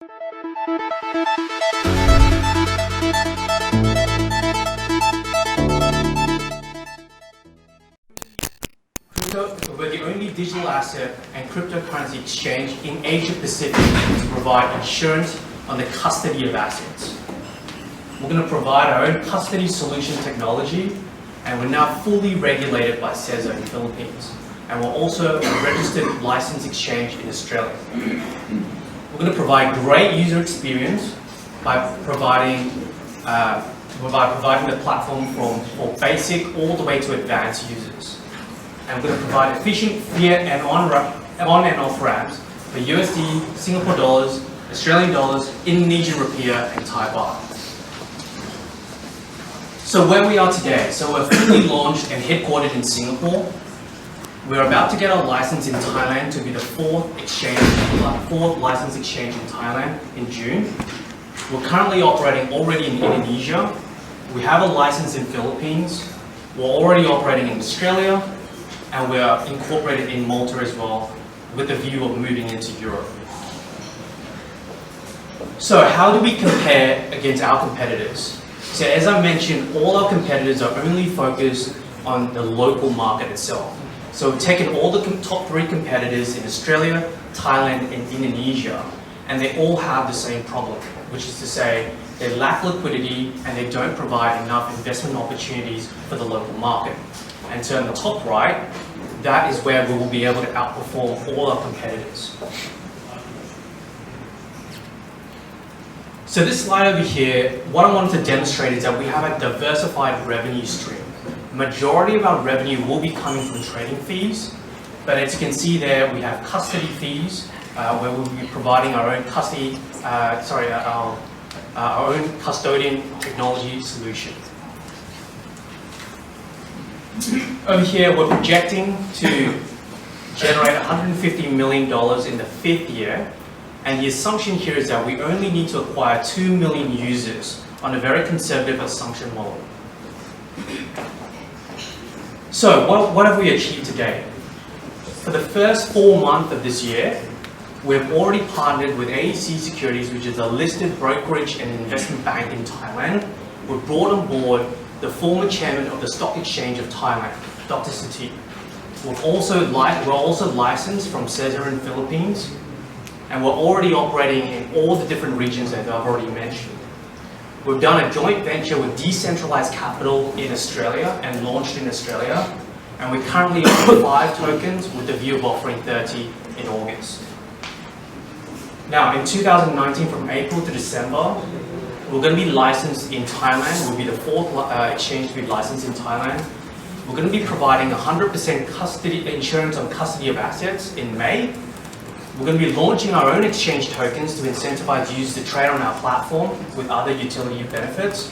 We're the only digital asset and cryptocurrency exchange in Asia Pacific to provide insurance on the custody of assets. We're going to provide our own custody solution technology, and we're now fully regulated by CESA in the Philippines. And we're also a registered licensed exchange in Australia. We're going to provide great user experience by providing the platform for basic all the way to advanced users. And we're going to provide efficient fiat and on and off ramps for USD, Singapore dollars, Australian dollars, Indonesian rupiah, and Thai baht. So where we are today, so we're fully launched and headquartered in Singapore. We're about to get our license in Thailand to be the fourth licensed exchange in Thailand in June. We're currently operating already in Indonesia. We have a license in Philippines. We're already operating in Australia, and we are incorporated in Malta as well, with the view of moving into Europe. So how do we compare against our competitors? So as I mentioned, all our competitors are only focused on the local market itself. So we've taken all the top 3 competitors in Australia, Thailand, and Indonesia, and they all have the same problem, which is to say they lack liquidity and they don't provide enough investment opportunities for the local market. And so on the top right, that is where we will be able to outperform all our competitors. So this slide over here, what I wanted to demonstrate is that we have a diversified revenue stream. Majority of our revenue will be coming from trading fees, but as you can see there, we have custody fees, where we'll be providing our own custody, our own custodian technology solution. Over here, we're projecting to generate $150 million in the 5th year, and the assumption here is that we only need to acquire 2 million users on a very conservative assumption model. So what have we achieved today? For the first 4 months of this year, we've already partnered with AEC Securities, which is a listed brokerage and investment bank in Thailand. We've brought on board the former chairman of the Stock Exchange of Thailand, Dr. Satit. We're also licensed from CESA in the Philippines, and we're already operating in all the different regions that I've already mentioned. We've done a joint venture with Decentralized Capital in Australia and launched in Australia, and we currently own 5 tokens with the view of offering 30 in August. Now, in 2019, from April to December, we're going to be licensed in Thailand. We'll be the 4th exchange to be licensed in Thailand. We're going to be providing 100% custody insurance on custody of assets in May. We're going to be launching our own exchange tokens to incentivize users to trade on our platform with other utility benefits.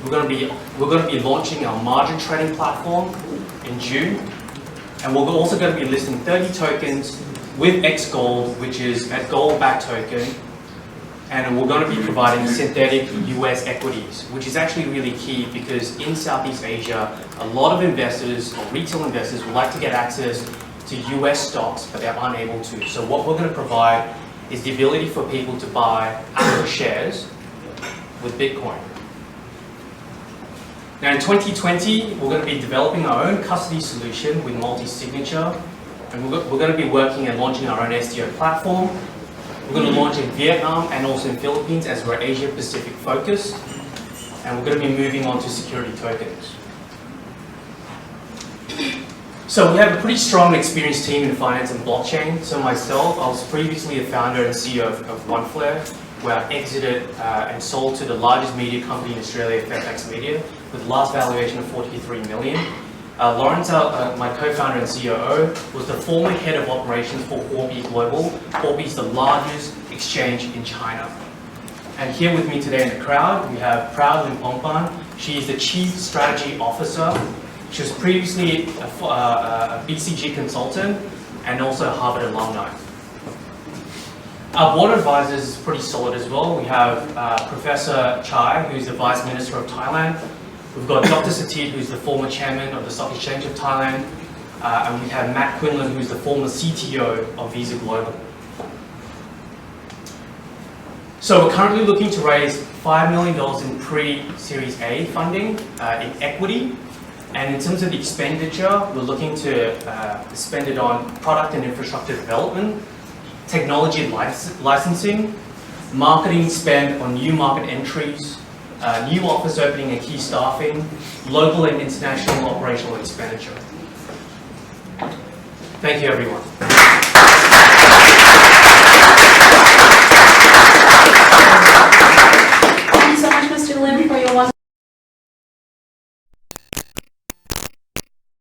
We're going to be launching our margin trading platform in June, and we're also going to be listing 30 tokens with X Gold, which is a gold-backed token. And we're going to be providing synthetic US equities, which is actually really key because in Southeast Asia, a lot of investors or retail investors would like to get access to US stocks, but they're unable to. So what we're going to provide is the ability for people to buy Apple shares with Bitcoin. Now in 2020, we're going to be developing our own custody solution with multi-signature, and we're going to be working and launching our own SDO platform. We're going to launch in Vietnam and also in Philippines as we're Asia Pacific focused, and we're going to be moving on to security tokens. So we have a pretty strong and experienced team in finance and blockchain. So myself, I was previously a founder and CEO of OneFlare, where I exited and sold to the largest media company in Australia, Fairfax Media, with the last valuation of $43 million. Lawrence, my co-founder and COO, was the former head of operations for Huobi Global. Huobi is the largest exchange in China. And here with me today in the crowd, we have Proud Lim Pongpan. She is the Chief Strategy Officer. She was previously a BCG consultant and also a Harvard alumni. Our board of advisors is pretty solid as well. We have Professor Chai, who's the Vice Minister of Thailand. We've got Dr. Satit, who's the former chairman of the Stock Exchange of Thailand. And we have Matt Quinlan, who's the former CTO of Visa Global. So we're currently looking to raise $5 million in pre-Series A funding in equity. And in terms of the expenditure, we're looking to spend it on product and infrastructure development, technology and licensing, marketing spend on new market entries, new office opening and key staffing, local and international operational expenditure. Thank you, everyone.